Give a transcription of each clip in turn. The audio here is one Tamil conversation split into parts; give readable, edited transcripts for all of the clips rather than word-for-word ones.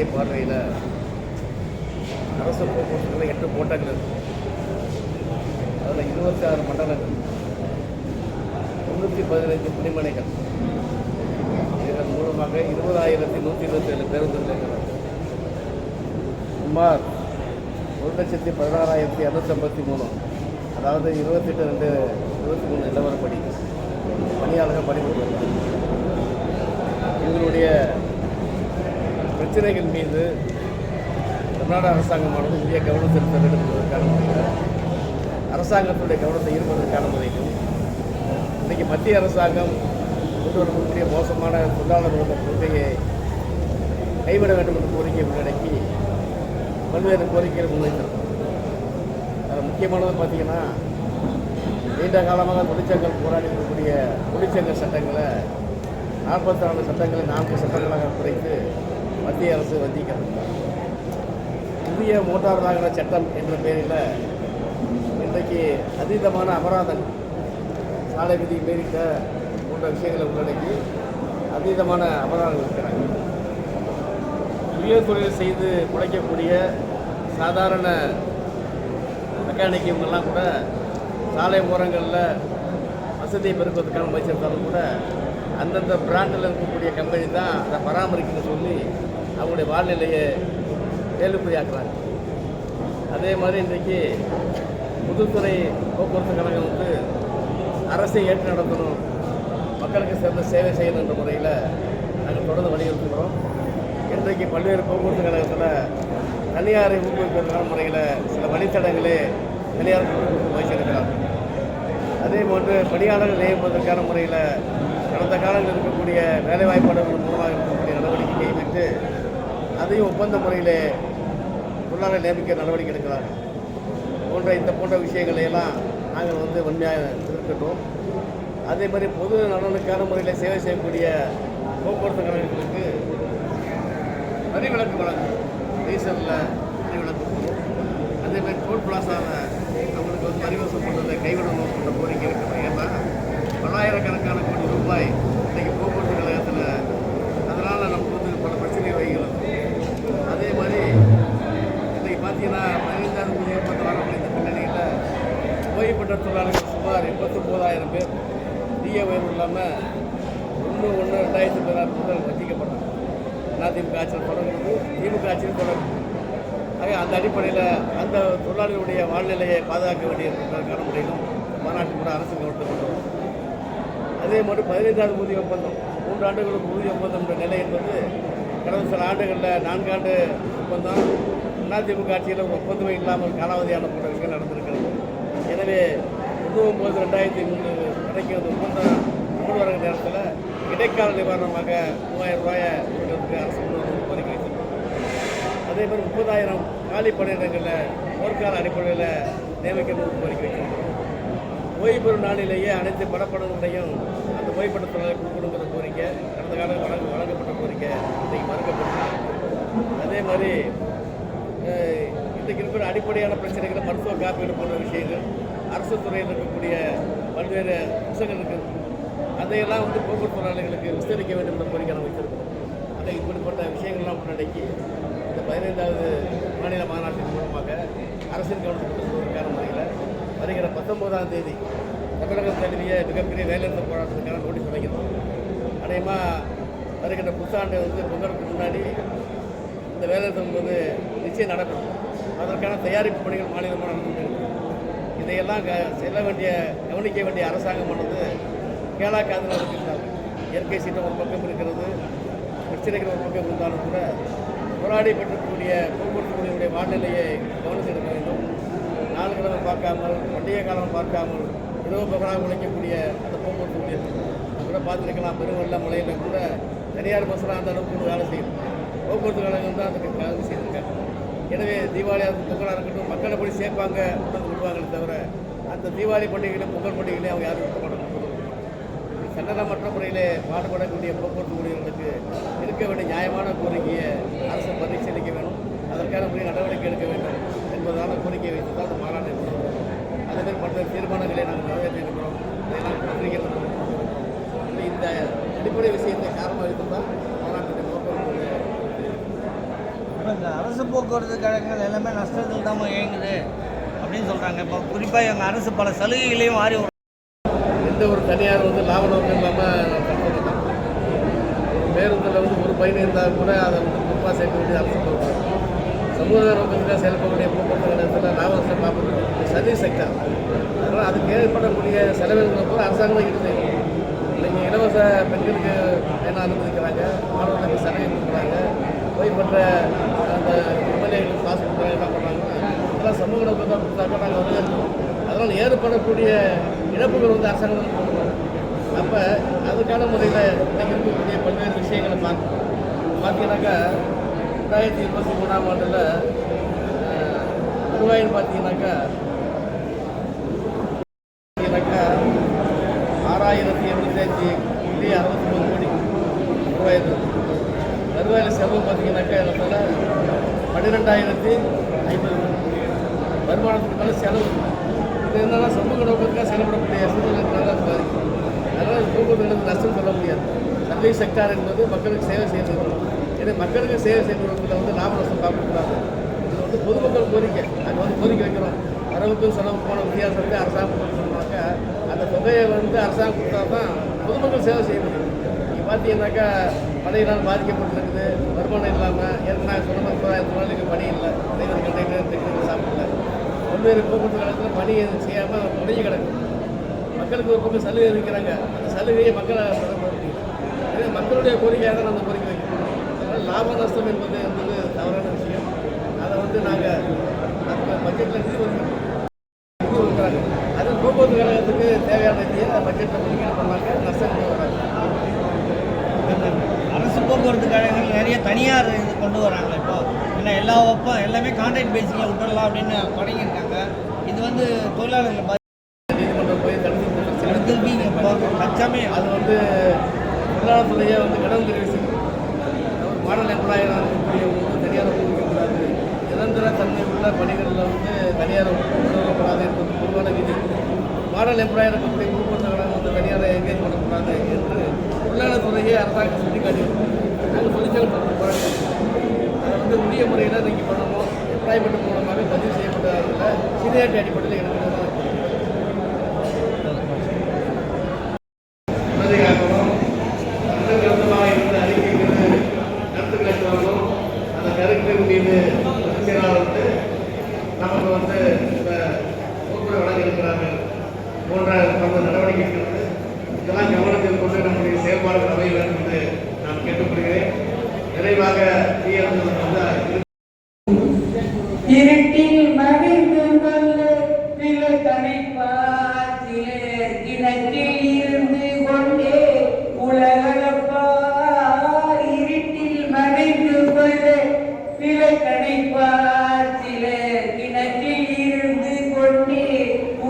நேரடி பார்வையில் அரசு போக்குவரத்துகளில் 8 கோட்டங்கள் இருக்குது. அதில் 26 மண்டலங்கள், 315 பணிமனைகள். இதன் மூலமாக 20,127 பேருந்துகள் இருக்கிறது. சுமார் 1,16,253, அதாவது 28/2/23 நிலவரப்படி பணியாளர்கள் பணிபுரிந்து வருகிறார்கள். இவங்களுடைய பிரச்சனைகள் மீது தமிழ்நாடு அரசாங்கமானது உரிய கவனம் செலுத்த வேண்டும் என்பதற்கான முறையில் அரசாங்கத்துடைய கவனத்தை ஈர்ப்பதற்கான முறைக்கும் இன்றைக்கி மத்திய அரசாங்கம் கொண்டு வரக்கூடிய மோசமான தொழிலாளர் உள்ள கொள்கையை கைவிட வேண்டும் என்ற கோரிக்கையை முன்னடக்கி பல்வேறு கோரிக்கைகள் முன்வைத்திருக்கிறோம். அதில் முக்கியமானது பார்த்திங்கன்னா, நீண்ட காலமாக தொழிற்சங்கம் போராடி இருக்கக்கூடிய தொழிற்சங்க சட்டங்களை 44 சட்டங்களை 4 சட்டங்களாக குறைத்து மத்திய அரசு வந்திக்கிறது. புதிய மோட்டார் வாகன சட்டம் என்ற பெயரில் இன்றைக்கு அதீதமான அபராதம், சாலை விதி மீறிட்ட போன்ற விஷயங்களை உள்ளடக்கி அதீதமான அபராதங்கள் இருக்கிறாங்க. சுய தொழில் செய்து உழைக்கக்கூடிய சாதாரண மெக்கானிக் இவங்கெல்லாம் கூட சாலை ஓரங்களில் வசதியை பெருக்குவதற்கான முயற்சி எடுத்தாலும் கூட அந்தந்த பிராண்டில் இருக்கக்கூடிய கம்பெனி தான் அதை பராமரிக்கணும்னு சொல்லி அவங்களுடைய வாழ்நிலையை கேள்விக்குறியாக்குறாங்க. அதே மாதிரி இன்றைக்கி பொதுத்துறை போக்குவரத்து கழகம் அரசை ஏற்று நடத்தணும், மக்களுக்கு சேர்ந்த சேவை செய்யணும் என்ற முறையில் நாங்கள் தொடர்ந்து வலியுறுத்துகிறோம். இன்றைக்கு பல்வேறு போக்குவரத்து கழகத்தில் தனியாரை ஊக்குவிப்பதற்கான முறையில் சில வழித்தடங்களே தனியார் முயற்சி எடுக்கிறார்கள். அதே போன்று பணியாளர்கள் நியமிப்பதற்கான முறையில் கடந்த காலங்களில் இருக்கக்கூடிய வேலைவாய்ப்பாளர்கள் மூலமாக இருக்கக்கூடிய நடவடிக்கை கைவிட்டு அதையும் ஒப்பந்த முறையில் தொழிலாளர் நியமிக்க நடவடிக்கை எடுக்கிறார்கள். போன்ற விஷயங்களை எல்லாம் நாங்கள் வன்மையாக எதிர்க்கின்றோம். அதே மாதிரி பொது நலனுக்கான முறையில் சேவை செய்யக்கூடிய போக்குவரத்து கழகங்களுக்கு வரி விலக்கு வழங்கும், டீசலில் வரி விலக்கு போகும். அதேமாதிரி டோல் பிளாசாவில் அவங்களுக்கு வரி வசூல் பண்ணுறதை கைவிடணும் என்ற கோரிக்கை இருக்கிறது. ஏன்னா பல்லாயிரக்கணக்கான கோடி ரூபாய் இன்றைக்கி போக்குவரத்து கழகத்தில், அதனால் நமக்கு பல பிரச்சனை வைகிறது. அதே மாதிரி இன்றைக்கி பார்த்தீங்கன்னா 15ஆவது ஊதிய ஒப்பந்தம் வரக்கூடிய இந்த பின்னணியில் ஓய்வு பெற்ற தொழிலாளர்கள் சுமார் 89,000 பேர் டிஏ உயர்வு இல்லாமல் 1/1/2016 முதல் வச்சிக்கப்பட்டாங்க. அதிமுக ஆட்சியில் தொடங்குறது, திமுக ஆட்சியில் தொடரும். ஆக அந்த அடிப்படையில் அந்த தொழிலாளர்களுடைய வாழ்நிலையை பாதுகாக்க வேண்டியிருப்பதற்கான முறையிலும் மாநாட்டு கூட அரசு கவனத்தை கொண்டு வரும். அதே மாதிரி 15ஆவது ஊதிய ஒப்பந்தம், 3 ஆண்டுகளுக்கு ஊதிய ஒப்பந்தம் என்ற நிலை என்பது கடந்த சில ஆண்டுகளில் 4 ஆண்டு ஒப்பந்தம், அதிமுக ஆட்சியில் ஒரு ஒப்பந்தமே இல்லாமல் காலாவதியான போன்ற விஷயங்கள் நடந்திருக்கிறது. எனவே 19/9/2003 வரைக்கும் அந்த ஒப்பந்தம் கொண்டு வர நேரத்தில் இடைக்கால நிவாரணமாக 3000 ரூபாயை கொடுக்கறதுக்கு அரசு கோரிக்கை வைத்திருக்கிறது. அதே மாதிரி 30,000 காலி பணியிடங்களில் போர்க்கால அடிப்படையில் நியமிக்கணும்னு கோரிக்கை வைத்திருக்கிறோம். ஓய்வு பெறும் நாளிலேயே அனைத்து படப்படங்களையும் அந்த ஓய்வு பெற்ற தொழிலாளர் கொடுக்கணுங்கிற கோரிக்கை கடந்த காலம் வழங்கப்பட்ட கோரிக்கை இன்றைக்கு மறுக்கப்பட்டது. அதே மாதிரி இன்றைக்கு இருக்கிற அடிப்படையான பிரச்சனைகள், மருத்துவ காப்பீடு போன்ற விஷயங்கள், அரசு துறையில் இருக்கக்கூடிய பல்வேறு அம்சங்கள் இருக்குது. அதையெல்லாம் போக்குவரத்து தொழிலாளர்களுக்கு விஸ்தரிக்க வேண்டும் என்ற கோரிக்கை நம்ம வைத்திருக்கிறோம். அதை இப்படிப்பட்ட விஷயங்கள்லாம் முன்னடக்கி இந்த 15ஆவது மாநில மாநாட்டின் மூலமாக அரசின் கவனத்துக்கு கொண்டு முறையில் வருகிற 19ஆம் தேதி தமிழகம் தழுவிய மிகப்பெரிய வேலைநிறுத்த போராட்டத்துக்கான நோட்டீஸ் வைக்கிறோம். அநேகமாக வருகின்ற புத்தாண்டு பொங்கலுக்கு முன்னாடி இந்த வேலைநிறுத்தம் நிச்சயம் நடக்கும். அதற்கான தயாரிப்பு பணிகள் மாநிலமாக நடந்து இதையெல்லாம் கவனிக்க வேண்டிய அரசாங்கமானது கேளாக்காதல் இருக்கின்றார்கள். இயற்கை சீட்டம் ஒரு பக்கம் இருக்கிறது, பிரச்சனைகள் ஒரு பக்கம் இருந்தாலும் கூட போராடி பெற்றக்கூடிய போக்குவரத்து துறையுடைய வானிலையை கவனித்து எடுக்க வேண்டும். நாள் கிழமை பார்க்காமல், பண்டிகை காலம் பார்க்காமல் இரவு பகலாக உழைக்கக்கூடிய அந்த போக்குவரத்து ஊழியர்கள் கூட பார்த்துருக்கலாம். பெருவெள்ள மழையில் கூட தனியார் பஸ்ஸெலாம் அந்த அளவுக்கு வேலை செய்யும். போக்குவரத்து கழகம் தான் அதுக்கு வேலை செய்திருக்காங்க. எனவே தீபாவளியாக பொங்கலாக இருக்கட்டும், மக்களை போய் சேர்ப்பாங்க விடுவாங்களே தவிர அந்த தீபாவளி பண்டிகையிலும் பொங்கல் பண்டிகையிலையும் அவங்க யாரும் இருக்க மாட்டாங்க. சண்டனமற்ற முறையிலே பாடுபடக்கூடிய போக்குவரத்து ஊழியர்களுக்கு இருக்க வேண்டிய நியாயமான கோரிக்கையை அரசு பரிசீலிக்க வேண்டும். அதற்கான முறையை நடவடிக்கை எடுக்க வேண்டும் என்பதான கோரிக்கையை வைத்து தான் அந்த மாநாட்டை கொடுக்கிறோம். அதேமாதிரி பல்வேறு தீர்மானங்களை நாங்கள் நிறைவேற்றியிருக்கிறோம். இதெல்லாம் பத்திரிகைகள் இந்த அடிப்படை விஷயத்தை காரணமாக வைத்து தான் மாநாட்டின் நோக்கம் இந்த அரசு போக்குவரத்து கழகங்கள் எல்லாமே நஷ்டத்தில் தான் இயங்குது அப்படின்னு சொல்கிறாங்க. இப்போ குறிப்பாக எங்கள் அரசு பல சலுகைகளையும் மாறி எந்த ஒரு தனியார் வந்து லாப நோக்கம் இல்லாமல் கட்டணும். ஒரு பேருந்தில் வந்து ஒரு பயணம் இருந்தால் கூட அதை வந்து பொறுப்பாக சேர்க்க வேண்டியது அரசு போக்குவரத்து. சமூக நோக்கத்துக்காக செயல்படக்கூடிய போக்குவரத்து நிலையத்தில் லாபத்தை பார்க்கக்கூடிய சர்வீஸ் செக்டர். அதனால் அதுக்கு ஏற்படக்கூடிய செலவினங்களை கூட அரசாங்கம் தான் ஈடு செய்யும். இன்றைக்கி இலவச பெண்களுக்கு பயணம் அனுமதிக்கிறாங்க, மாணவர்களுக்கு சலுகை கொடுக்குறாங்க, போய் பண்ணுற அந்த எம்எல்ஏகளுக்கு காசு கொடுக்குறாங்க, என்ன பண்ணுறாங்க, இதெல்லாம் சமூக நோக்கத்தை கொடுத்தாக்க நாங்கள் வரவேற்கிறோம். அதனால் ஏற்படக்கூடிய இழப்புகள் வந்து அரசாங்கம் தான் கொடுக்குறோம். அப்போ அதுக்கான முறையில் இன்றைக்கி இருக்கக்கூடிய பல்வேறு விஷயங்களை பார்த்தீங்கன்னாக்கா 2023ஆம் ஆண்டில் வருவாயின்னு பார்த்தீங்கன்னாக்கா 6,865.63 கோடி வருவாய் இருந்தது. வருவாயில் செலவு பார்த்தீங்கன்னாக்கா இடத்துல 12,050 வருமானத்துக்கு மேலே செலவு. இது என்னன்னா சமூக நோக்கத்துக்காக செயல்படக்கூடிய சூழ்நிலைனால அது பாதிக்கும். அதனால் போக்குவரத்து நஷ்டம் சொல்ல முடியாது. சர்வீஸ் செக்டார் என்பது மக்களுக்கு சேவை செய்யணும். ஏன்னா மக்களுக்கு சேவை செய்யறதுல வந்து லாப நஷ்டம் பார்க்கக்கூடாது. இது வந்து பொதுமக்கள் கோரிக்கை. நாங்கள் வந்து கோரிக்கை வைக்கிறோம். வரவுக்கும் செலவுக்கான வித்தியாசத்தை அரசாங்கம் சொன்னாக்க அந்த தொகையை வந்து அரசாங்கம் கொடுத்தா தான் பொதுமக்கள் சேவை செய்ய முடியும். நீங்கள் பார்த்தீங்கன்னாக்கா பணியினால் பாதிக்கப்பட்டிருக்குது, வருமானம் இல்லாமல் ஏற்கனவே சொன்ன மாதிரி 10,000 நாளைக்கு பணி இல்லை, டிரைவர் கண்டக்டர் டெக்னிக்கல் சாப்பிடல, பல்வேறு போக்குவரத்து கழகத்தில் பணி எதுவும் செய்யாமல் முடிஞ்சு கிடக்கு. மக்களுக்கு ஒரு பக்கம் சலுகை இருக்கிறாங்க, அந்த சலுகையை மக்களை இது மக்களுடைய கோரிக்கையாக தான் அந்த கோரிக்கை வைக்கணும். அதனால் லாப நஷ்டம் என்பது தவறான விஷயம். அதை வந்து நாங்கள் அந்த பட்ஜெட்டில் நிதி ஒதுக்குறாங்க. அது போக்குவரத்து கழகத்துக்கு தேவையான நிதியை பட்ஜெட்டில் ஒதுக்கீடு பண்ணாங்க, நஷ்டம் வராங்க. அரசு போக்குவரத்து கழகங்கள் நிறைய தனியார் இது கொண்டு வராங்க. இப்போ ஏன்னா எல்லாமே கான்ட்ராக்ட் பேசிக்கில் விட்டுடலாம் அப்படின்னு தொடங்கியிருக்காங்க. இது வந்து தொழிலாளர்கள் நீதிமன்றம் போய் லட்சமே அது வந்து தொழிலாளத்துறையை வந்து கடன் தெரிவு செய்யும். மாடல் எம்ப்ளாயராக இருக்கக்கூடியவங்க வந்து தனியார் கொடுக்கக்கூடாது, நிரந்தர தன்மை உள்ள பணிகளில் வந்து தனியார் உதவக்கூடாது என்பது பொதுவான விதி. மாடல் எம்ப்ளாயர் இருக்கக்கூடிய போக்குவரத்து கழகம் வந்து தனியாரை என்கேஜ் பண்ணக்கூடாது என்று தொழிலாளத்துறையை அரசாங்கம் சுட்டிக்காட்டியிருக்கோம். நாங்கள் தொழிற்சங்க போராட்டம் அதை வந்து உரிய முறையில் இன்றைக்கி பண்ணணும். எம்ப்ளாய்மெண்ட் மூலமாக பதிவு செய்யப்பட்டதில் சீனியாரிட்டி அடிப்படையில் எடுக்கிறது தான் மீது வந்து நமக்கு வந்து இந்த ஒப்புரை வழங்க இருக்கிறார்கள் போன்ற பல நடவடிக்கைகள் இதெல்லாம் கவனத்தில் கொண்டு நம்முடைய செயல்பாடுகள் அமைய வேண்டும் என்று நான் கேட்டுக்கொள்கிறேன். நிறைவாக இருட்டில் மறைந்து கொள்ள சில தனிப்பாற்றிலே கிணற்றில் இருந்து கொண்டே உலகளப்பார். இருட்டில் மறைந்து கொள்ள சில தனிப்பாற்றிலே கிணற்றில் இருந்து கொண்டே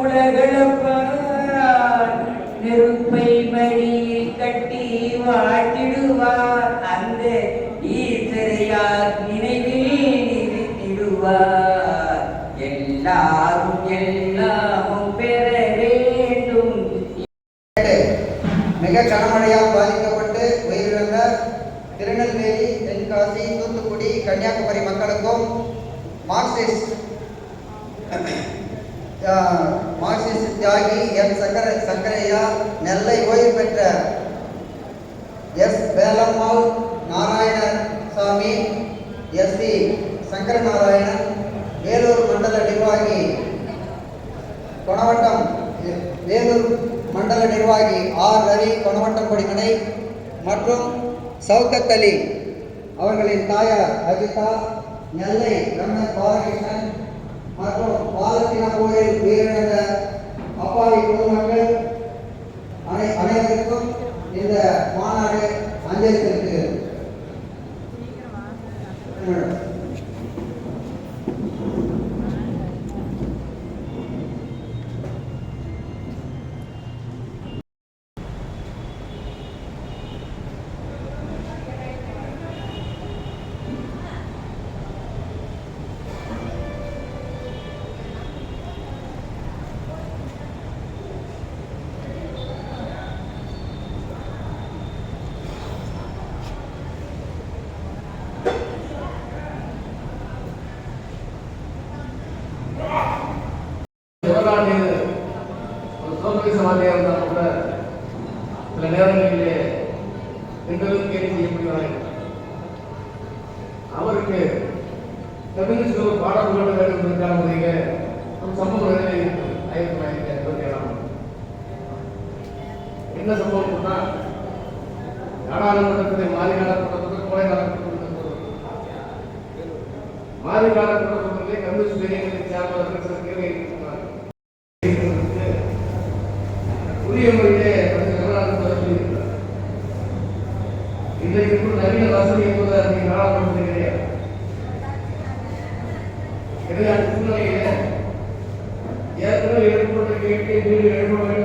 உலகளப்பார். நெருப்பை மடியில் கட்டி வாட்டிடுவார் அந்த ஈசரையார் நினைவில் இருத்திடுவார். எல்லாரும் எல்லாமும் பெற வேண்டும். மிக கனமழையால் பாதிக்கப்பட்டு உயிரிழந்த திருநெல்வேலி, தென்காசி, தூத்துக்குடி, கன்னியாகுமரி மக்களுக்கும் மார்க்சிஸ்ட் தியாகி எம் சங்கரையா, நெல்லை ஓய்வு பெற்ற எஸ் வேலம்மாள் நாராயணசாமி, எஸ்சி சங்கரநாராயணன், வேலூர் மண்டல நிர்வாகி கொணவட்டம் வேலூர் மண்டல நிர்வாகி ஆர் ரவி, கொணவட்டம் கொடிமனை மற்றும் சவுகத் அலி அவர்களின் தாயார் அஜிதா, நெல்லை ரமணன் பாலகிருஷ்ணன் மற்றும் பாலத்தின கோயில் உயிரிழந்த அப்பாவி பொதுமக்கள் அனைவருக்கும் இந்த மாநாடு அஞ்சலி செலுத்துகிறது. சில நேரங்களிலே பெண்களும் கேள்வி செய்யப்படுகிறார்கள். அவருக்கு கம்யூனிஸ்ட் ஒரு பாடம் புகழ வேண்டும் என்பதற்காக ஒரு சம்பவம் இருக்கிறது. 1957 என்ன சம்பவம் சொன்னால், நாடாளுமன்றத்திலே மாறி காலக்கூடத்தில் கோடை காலக்கூடத்தில் மாறி காலக்கூடத்திலே கம்யூனிஸ்ட் இளைஞர்களை சார்ந்தவர்கள் சில கேள்வி இருக்கிறார்கள். புதிய முறையிலே சொல்லியிருக்கிறார். இன்றைக்கு நவீன வசதி என்பது அன்றைக்கு நாடாளுமன்றத்தில் கிடையாது. எனவே அந்த சூழ்நிலையில ஏற்கனவே எழுப்பப்பட்ட கேள்வியை மீண்டும் எழுப்ப வேண்டும்